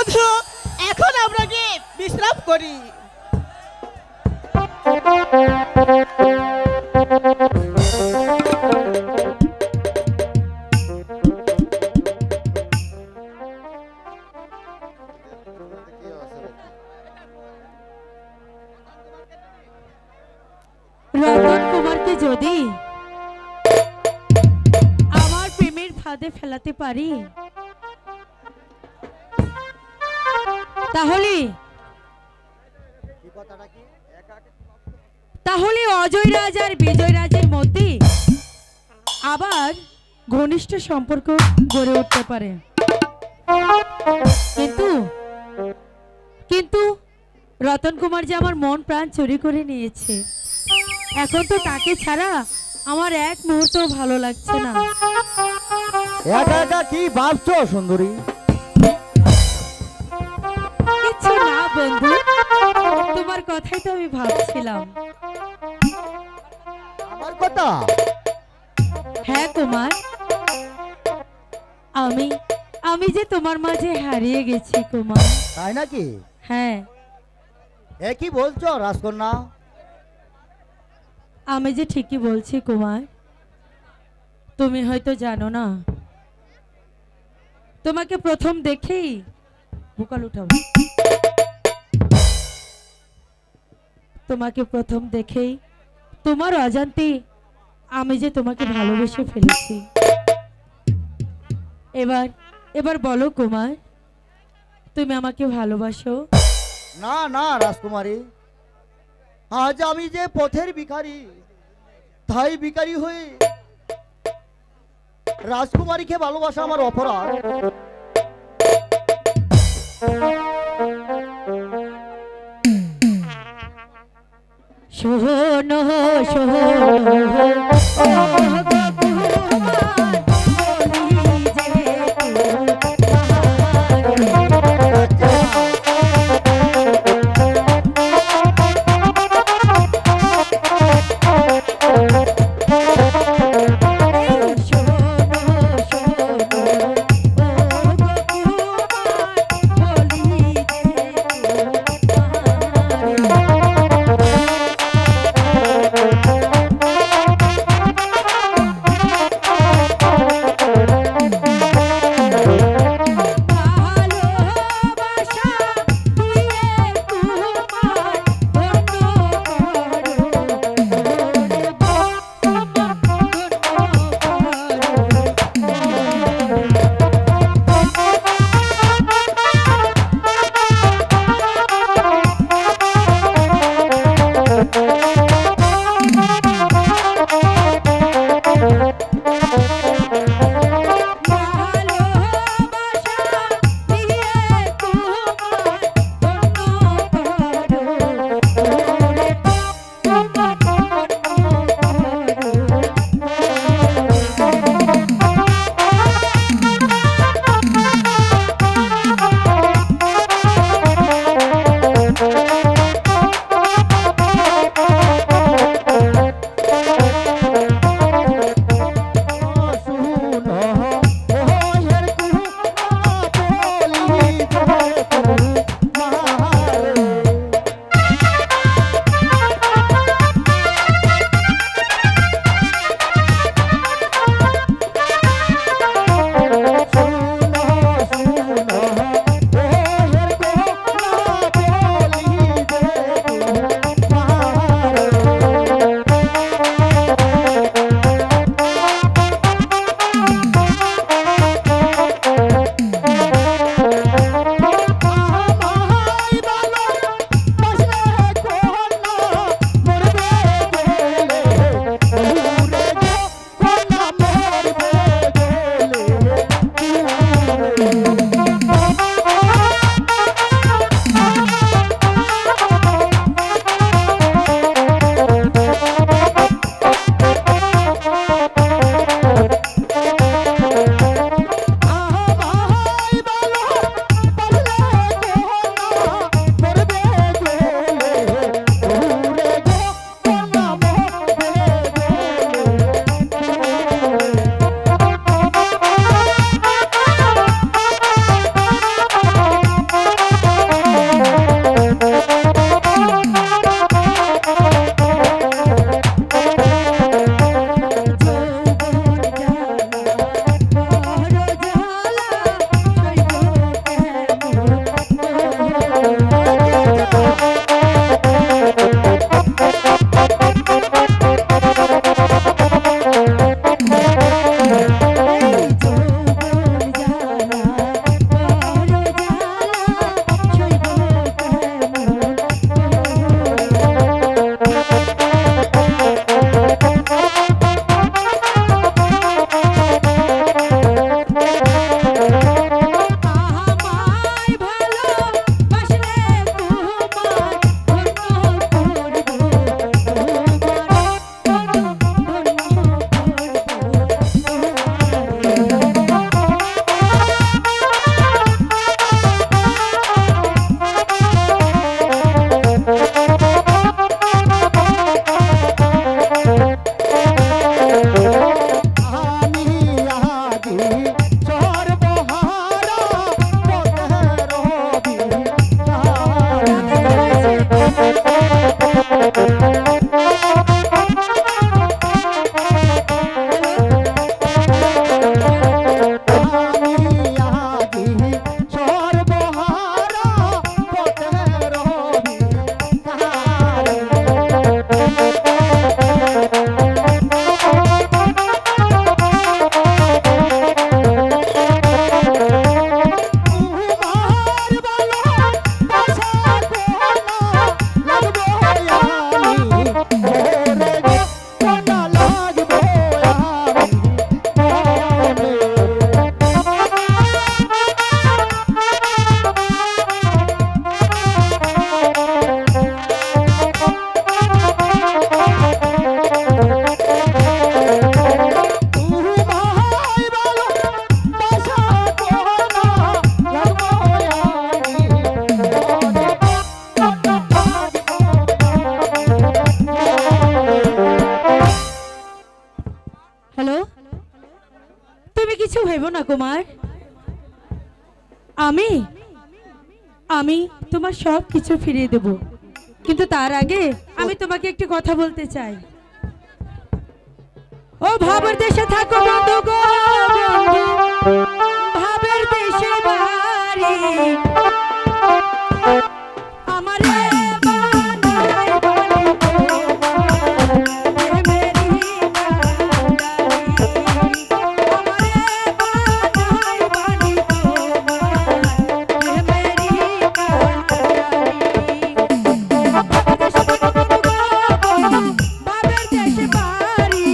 বন্ধু, এখন আমরা গিয়ে বিশ্রাম করি। রতন কুমারকে যদি আমার প্রেমের ফাঁদে ফেলাতে পারি, তাহলে তাহলে অজয় রাজ আর বিজয় রাজের মধ্যে আবার ঘনিষ্ঠ সম্পর্ক গড়ে উঠতে পারে। কিন্তু কিন্তু রতন কুমার যে আমার মন প্রাণ চুরি করে নিয়েছে, এখন তো তাকে ছাড়া আমার এক মুহূর্ত ভালো লাগছে না। একা একা কি ভাবছো সুন্দরী? কিছু না বন্ধু, তোমার কথাই তো আমি ভাবছিলাম। আমার কথা? হ্যাঁ কুমার, আমি আমি যে তোমার মাঝে হারিয়ে গেছি কুমার। তাই নাকি? হ্যাঁ। এ কি বলছো রাজকন্যা? আমি যে ঠিকই বলছি কুমার, তুমি হয়তো জানো না, তোমাকে প্রথম দেখেই বুকাল উঠাবো, তোমাকে প্রথম দেখেই তোমার অজান্তে আমি যে তোমাকে ভালোবেসে ফেলেছি। এবার এবার বলো কুমার, তুমি আমাকে ভালোবাসো? না না রাজকুমারী, আজ আমি যে পথের ভিখারি, তাই ভিখারি হয়ে রাজকুমারীকে ভালোবাসা আমার অপরাধ। শোনো শোনো না কুমার, আমি আমি তোমার সব কিছু ফিরিয়ে দেব, কিন্তু তার আগে আমি তোমাকে একটি কথা বলতে চাই। ও ভাবের দেশে থাকো বন্ধু গো বন্ধু, ভাবের দেশে বাড়ি আমারে বানাই বানি তোমার মেরি কান্ডারি, আমারে বানাই বানি তোমার মেরি কান্ডারি, ভাবের দেশে বাড়ি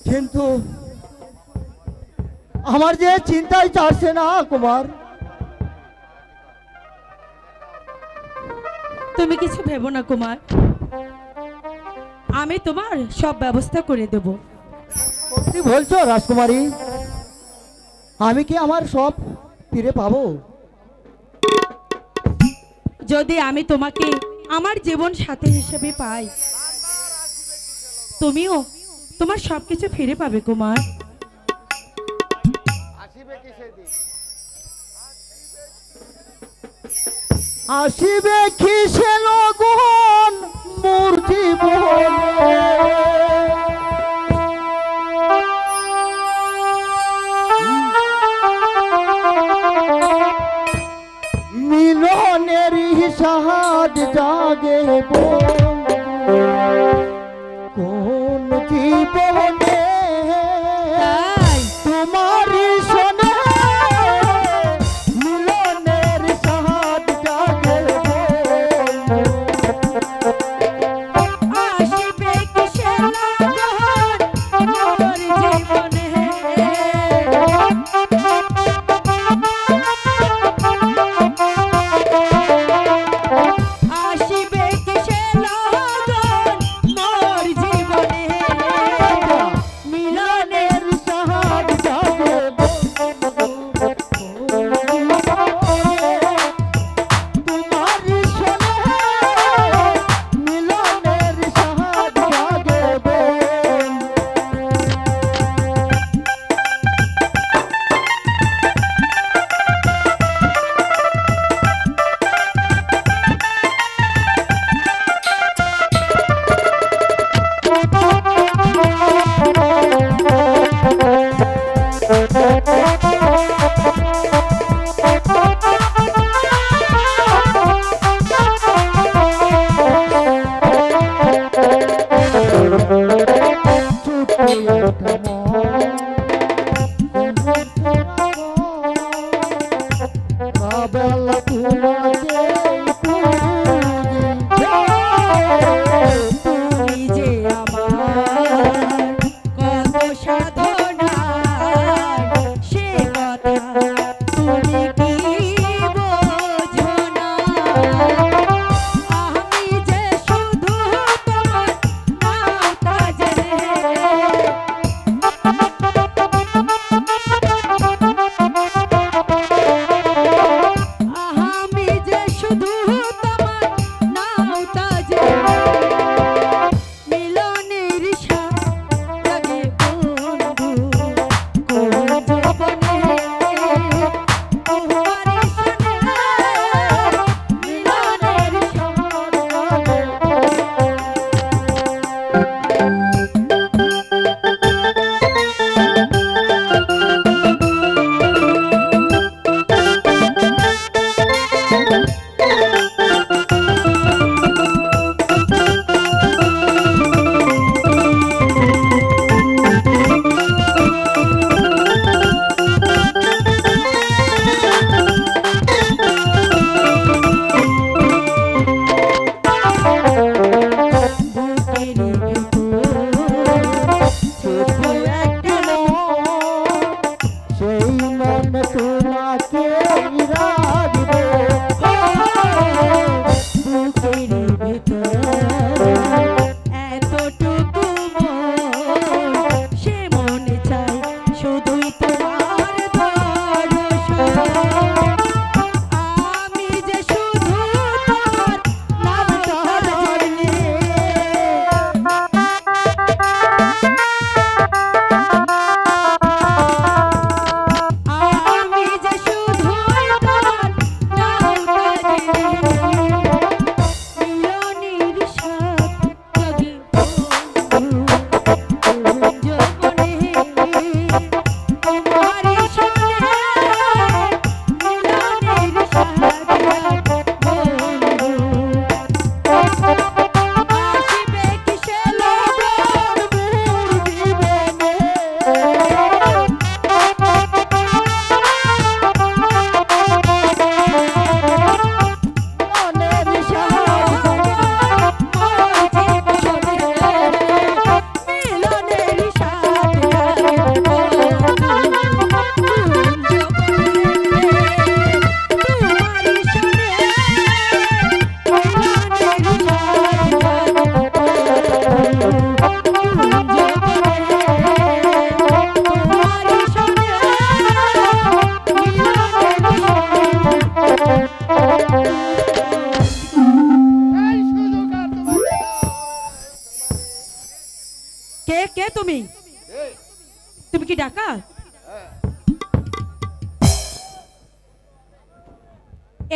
কিন্তু আমার যে চিন্তায় চাচ্ছে না কুমার। তুমি কিছু ভেবো না কুমার, আমি তোমার সব ব্যবস্থা করে দেব। সত্যি বলছো রাজকুমারী? আমি কি আমার সব ফিরে পাবো? যদি আমি তোমাকে আমার জীবন সাথী হিসেবে পাই, তুমিও তোমার সবকিছু ফিরে পাবে কুমার। আসিবে কিসে লগন মোর জীবনে, মিলনের হিসাব জাগে কোন জীবনে তোমার শোনে মিলনের সাহায্য জাগে আসিবে কিসে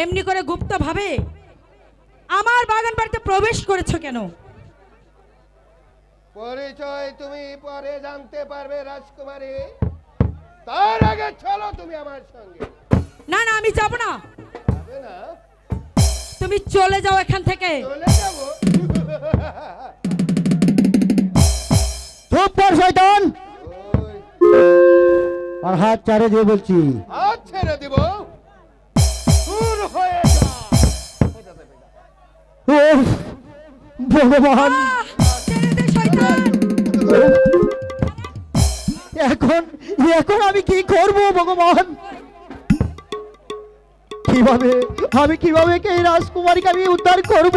এমনি করে গুপ্ত ভাবে আমার বাগান বাড়িতে প্রবেশ করেছো কেন? পরিচয় তুমি পরে জানতে পারবে রাজকুমারী, তার আগে চলো তুমি আমার সঙ্গে। না না, আমি যাব না। যাবে না? তুমি চলে যাও এখান থেকে। চলে যাবো? চুপ কর শয়তান, ওই, আর হাত চারে দিয়ে বলছি। হাত ছেড়ে দিব, দূর হয়ে যা। উফ, ভগবান, আহ, ছেড়ে দে শয়তান। এখন এখন আমি কি করব ভগবান? কিভাবে এই রাজকুমারীকে আমি উদ্ধার করব?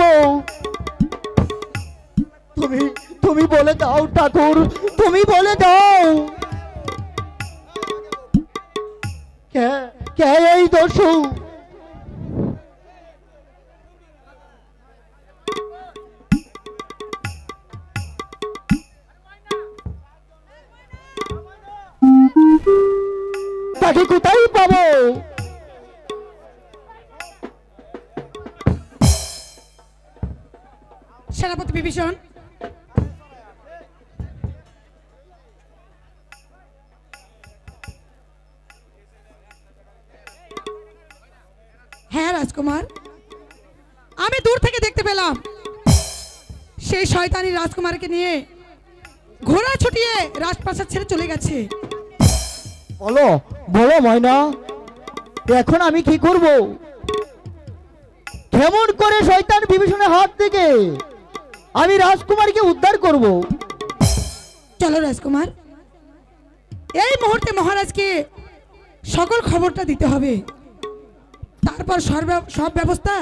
তুমি বলে দাও ঠাকুর, তুমি বলে দাও। কে এই দস্যু? তাকে কোথায় পাবো? সেনাপতি বিভীষণ, হ্যাঁ রাজকুমার, আমি দূর থেকে দেখতে পেলাম সেই শয়তানি রাজকুমারকে নিয়ে ঘোড়া ছুটিয়ে রাজপ্রাসাদ ছেড়ে চলে গেছে। বলো বলো ময়না, এখন আমি কি করব? কেমন করে শয়তান বিভীষণের হাত থেকে আমি রাজকুমারীকে উদ্ধার করব? চলো রাজকুমার, এই মুহূর্তে মহারাজকে সকল খবরটা দিতে হবে, তারপর সব ব্যবস্থা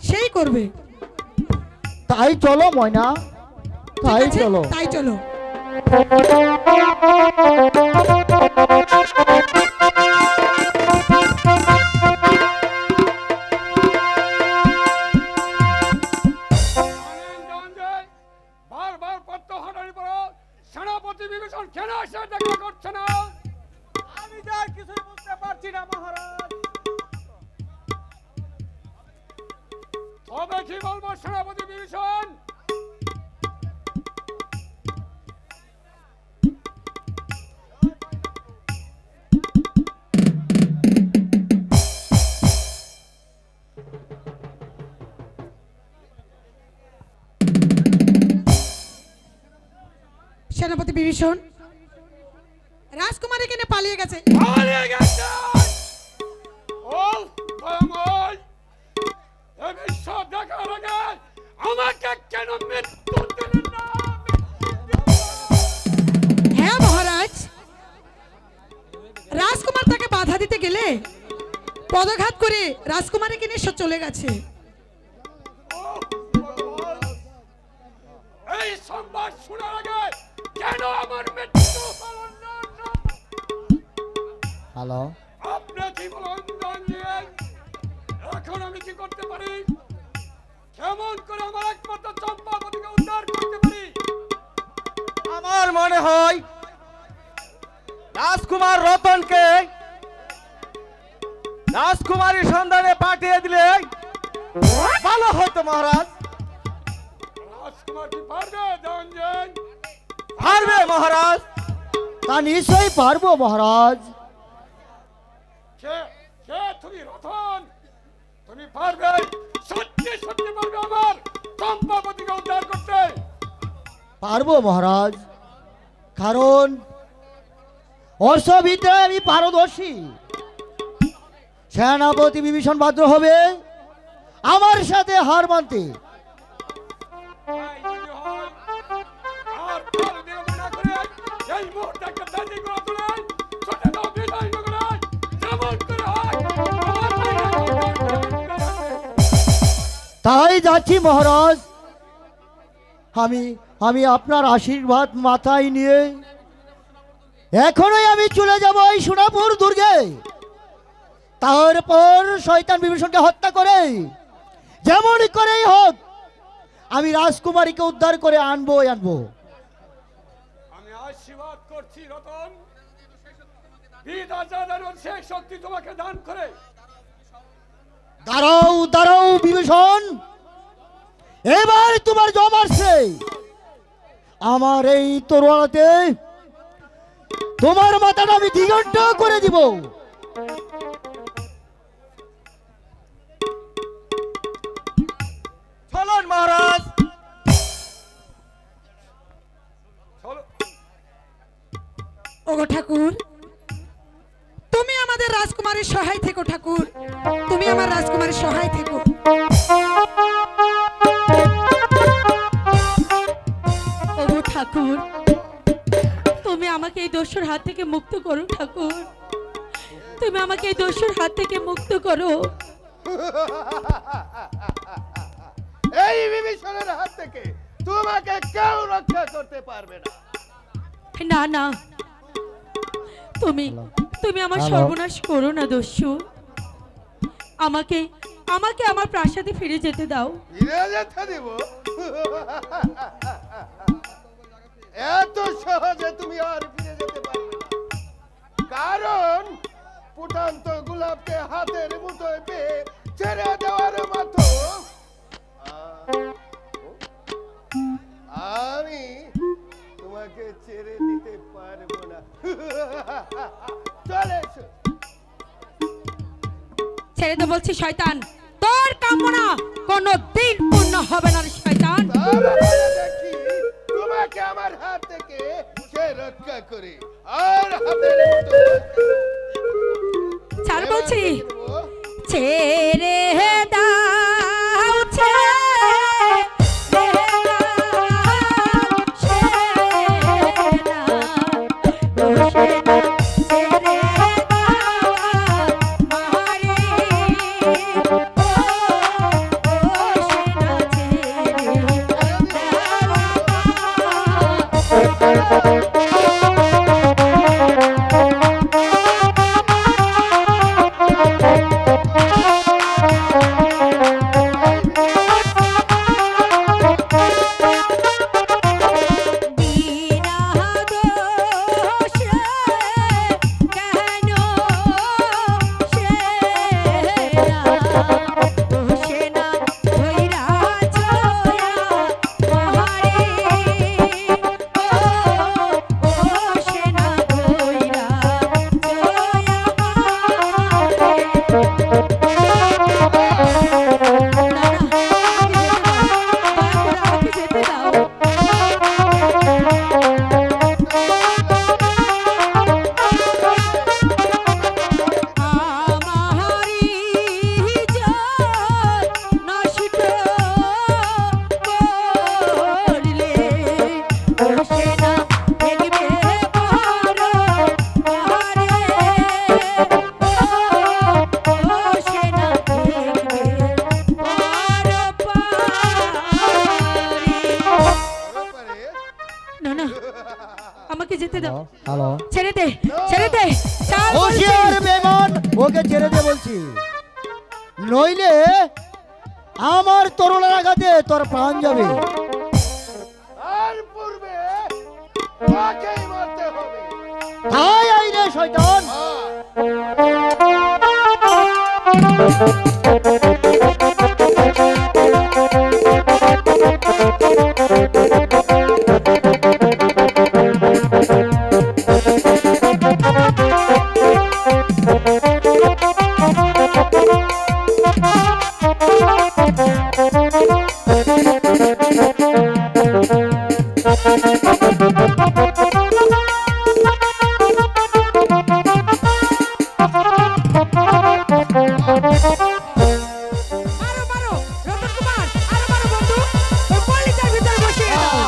সেই করবে। তাই চলো ময়না, তাই ঠিক আছে? চলো। তাই চলো। বারবার প্রত্যাহারের পর সেনাপতি বিভীষণ কেন এসে দেখা করছে না? আমি যা কিছুই বুঝতে পারছি না মহারাজ। তবে কি বলবো সেনাপতি বিভীষণ? সেনাপতি বিভীষণ, রাজকুমার এখানে পালিয়ে গেছে। পালিয়ে গেছে! ও ভয়ঙ্কর! এই বিশ্ব দেখার আগে আমাকে কেন মৃত্যু দিলেন না? হ্যাঁ মহারাজ, রাজকুমার তাকে বাধা দিতে গেলে পদঘাত করে রাজকুমার এখানে এসে চলে গেছে। ও ভগবান! এই সংবাদ শোনার আগে কেন আমার মৃত্যু হলো না? হ্যালো, আপনি কি বলেন দানজিয়ান? এখন আমি কি করতে পারি? কেমন করে আমার একমাত্র চম্পাবতীকে উদ্ধার করতে পারি? আমার মনে হয় রাজকুমার রতনকে রাজকুমারীর সন্ধানে পাঠিয়ে দিলে ভালো হতো মহারাজ। রাজকুমার কি পারবে দানজিয়ান? পারবে মহারাজ। তা নিশ্চয়ই পারবো মহারাজ। কে কে তুমি রতন? তুমি পারবে? সত্যি সত্যি পারবে আমার চম্পাবতীকে উদ্ধার করতে? পারবো মহারাজ, কারণ অস্ত্রবিদ্যায় আমি পারদর্শী। সেনাপতি বিভীষণ বাধ্য হবে আমার সাথে হার মানতে। তাই যদি হয়, আর কাল বিলম্ব না করে এই মুহূর্তে একটা দাঁড়িয়ে করে তুলে ছুটে দাও বিদায় নগরে। যেমন করে হয় আমার মায়ের উদ্ধার করে। তাই যাচ্ছি মহারাজ। আমি আপনার আশীর্বাদ মাথায় নিয়ে এখনই আমি চলে যাব এই সোনাপুর দুর্গে। তারপর শয়তান বিভীষণকে হত্যা করে যেমন করেই হোক আমি রাজকুমারীকে উদ্ধার করে আনবো। আমি আশীর্বাদ করছি রতন, পিতা যাদের সেই শক্তি তোমাকে দান করে। দাঁড়াও দাঁড়াও বিভীষণ, এবার তোমার জম আসছে। আমার এই তরোয়ালতে তোমার মাথাটা আমি দিগন্ত করে দিব। চলুন মহারাজ। চলো। ওগো ঠাকুর, তুমি আমাদের রাজকুমারের সহায় থেকো ঠাকুর, তুমি আমার রাজকুমারের সহায় থেকো। ওগো ঠাকুর, তুমি আমাকে এই দস্যুর হাত থেকে মুক্ত করো ঠাকুর, তুমি আমাকে এই দস্যুর হাত থেকে মুক্ত করো। এই বিভীষণের হাত থেকে তোমাকে কেউ রক্ষা করতে পারবে না। না না, তুমি তুমি আমার হ্যালো। সর্বনাশ করো না দস্যু, আমাকে আমাকে আমার প্রাসাদে ফিরে যেতে দাও। ফিরে যেতে দিব? এত সহজে তুমি আর ফিরে যেতে পারবে না, কারণ ফুটন্ত গোলাপকে হাতের মুঠোয় পেয়ে ছেড়ে দেওয়ার মতো আমি তোমাকে ছেড়ে দিতে পারবো না। চলে এসো। ছেড়ে দে বলছি শয়তান, তোর কামনা কোনো দিন পূর্ণ হবে না রে শয়তান। তারপরে দেখি তোমাকে আমার হাত থেকে সে রক্ষা করে আর হাতের মুঠোয় ছাড় বলছি, দেবো। ছেড়ে দাও, ছেড়ে দাও, ছেড়ে দাও, ও সেনা, ছেড়ে দাও আমারে, ও সেনা, ছেড়ে দাও। আমাকে যেতে দাও, হ্যালো, ছেড়ে দে, ছেড়ে দে, ছাড় বলছি। হুঁশিয়ার বেমান, ওকে ছেড়ে দে বলছি, নইলে আমার তরোয়ালের আঘাতে তোর প্রাণ যাবে। আর পূর্বে তাকেই মারতে হবে। তাই আইনে শয়তান। মারো মারো রতন কুমার, আরো মারো বন্ধু, ওই পল্লীটার ভিতরে বসিয়ে দাও।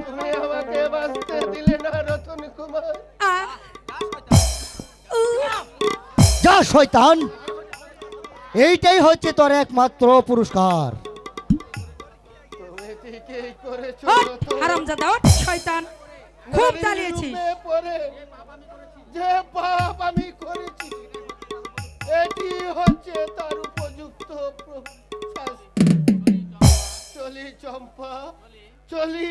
তুমি আমাকে বাঁচতে দিলে না রতন কুমার। আহ, যা শয়তান, এইটাই হচ্ছে তোর একমাত্র পুরস্কার। তুমি ঠিকই করেছো ওঠ, রতন। হারামজাদা, ওঠ, শয়তান, খুব নারীর জ্বালিয়েছি। রূপে পড়ে যে পাপ আমি করেছি, এটি হচ্ছে তার উপযুক্ত শাস্তি। চলি চম্পা, চলি।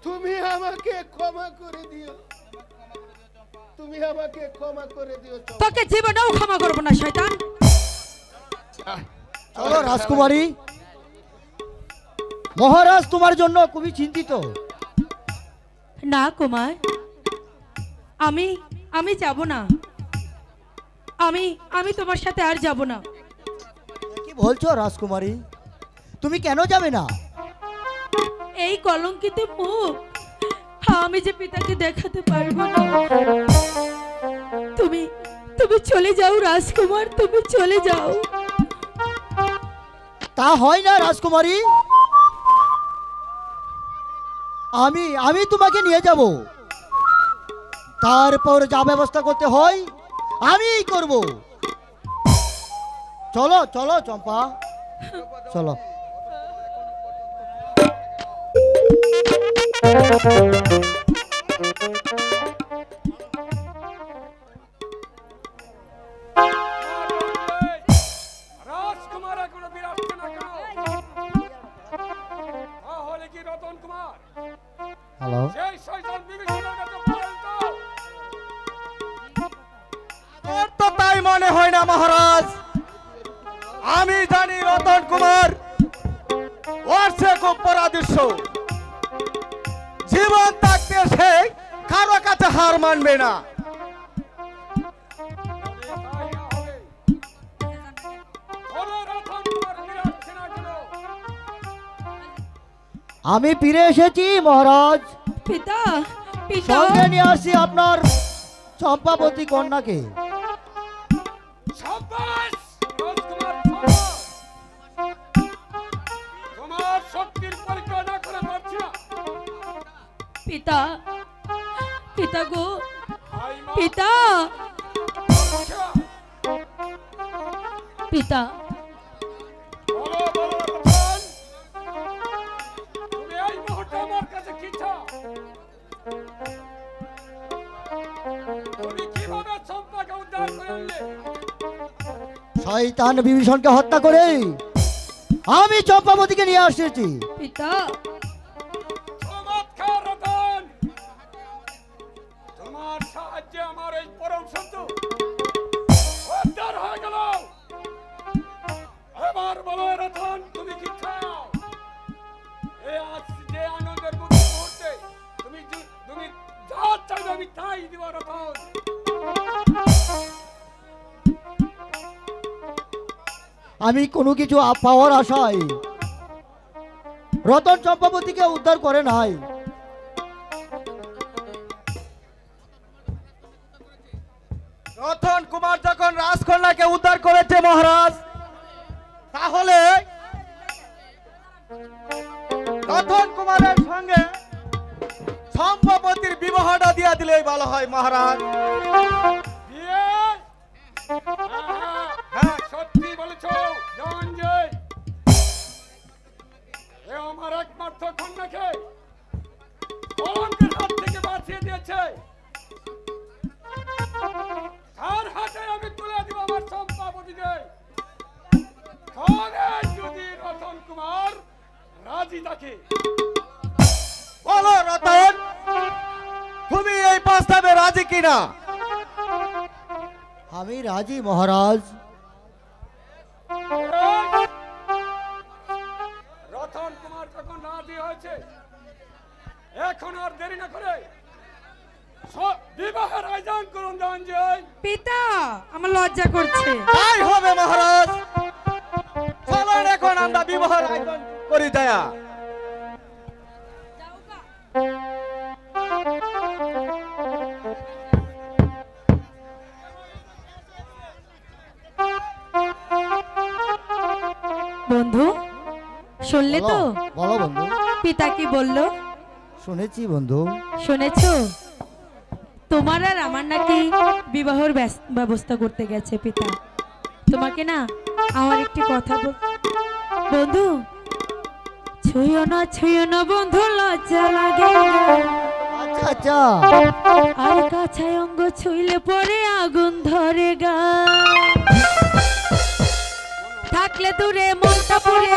তুমি আমাকে ক্ষমা করে দিও, তুমি আমাকে ক্ষমা করে দিও চম্পা। তোকে জীবনেও ক্ষমা করবো না শয়তান। চলো রাজকুমারী, মহারাজ তোমার জন্য খুবই চিন্তিত। না কুমার, আমি আমি যাব না, আমি তোমার সাথে আর যাব না। কি বলছো রাজকুমারী, তুমি কেন যাবে না? এই কলঙ্কিত মুখ আমি যে পিতাকে দেখাতে পারবো না। তুমি তুমি চলে যাও রাজকুমার, তুমি চলে যাও। তা হয় না রাজকুমারী, আমি তোমাকে নিয়ে যাব, তারপর যা ব্যবস্থা করতে হয় আমিই করব। চলো চলো চম্পা, চলো। রাজকুমার এখনো ফিরে আসছে না কেন? তাহলে কি রতন কুমার হ্যালো, সেই শয়তান বিভীষণের কাছে পলায়ন তো? তোর তো তাই মনে হয় না মহারাজ। আমি জানি রতন কুমার ওর সে খুব পরাদৃশ্য, জীবন থাকতে সে কারো কাছে হার মানবে না। যদি তাই না হবে, তাহলে রতন কুমার ফিরে আসছে না কেন? আমি ফিরে এসেছি মহারাজ, পিতা পিতা সঙ্গে নিয়ে আসি আপনার চম্পাবতী কন্যাকে। সাব্বাস রাজকুমার, সাব্বাস। তোমার শক্তির পরীক্ষা না করে পারছি না। পিতা পিতা গো, আই মা, পিতা রক্ষা। পিতা বলো বলো রতন, তুমি এই মুহূর্তে আমার কাছে কি চাও? তুমি কিভাবে চম্পাকে উদ্ধার করে আনলে? শয়তান বিভীষণকে হত্যা করে আমি চম্পাবতীকে নিয়ে এসেছি। পিতা চমৎকার রতন, তোমার সাহায্যে আমার এই পরম শত্রু উদ্ধার হয়ে গেল। এবার বলো রতন, তুমি কি চাও? এই আজ যে আনন্দের মুহূর্তে তুমি যা চাইবে আমি তাই দিব রতন। আমি কোনো কিছু পাওয়ার আশায় রতন চম্পাবতীকে উদ্ধার করে নাই। রতন কুমার যখন রাজকন্যাকে উদ্ধার করেছে মহারাজ, তাহলে রতন কুমারের সঙ্গে চম্পাবতীর বিবাহটা দিয়া দিলেই ভালো হয় মহারাজ। বিয়ে? হ্যাঁ, সত্যি বলেছো জয়। এ আমার একমাত্র কন্যাকে কলঙ্কের হাত থেকে বাঁচিয়ে দিয়েছে। তার হাতে আমি তুলে দিব আমার চম্পাবতীকে। তবে যদি রতন কুমার রাজি থাকে। বলো রতন, তুমি এই প্রস্তাবে রাজি কিনা? আমি রাজি মহারাজ। রতন কুমার যখন রাজি হয়েছে, এখন আর দেরি না করে বিবাহের আয়োজন করুন ধনঞ্জয়। পিতা আমার লজ্জা করছে। তাই হবে মহারাজ, চলুন এখন আমরা বিবাহের আয়োজন করি দয়া। বন্ধু শুনলে তো বলো বন্ধু। পিতা কি বললো? শুনেছি বন্ধু। শুনেছো? তোমার আর আমার নাকি বিবাহের ব্যবস্থা করতে গেছে পিতা। তোমাকে না আমার একটি কথা বন্ধু, ছুঁয়ো না বন্ধু, লজ্জা লাগে। আচ্ছা আচ্ছা, আর কাছায় অঙ্গ ছুঁইলে পরে আগুন ধরে গা, থাকলে দূরে মনটা পুড়ে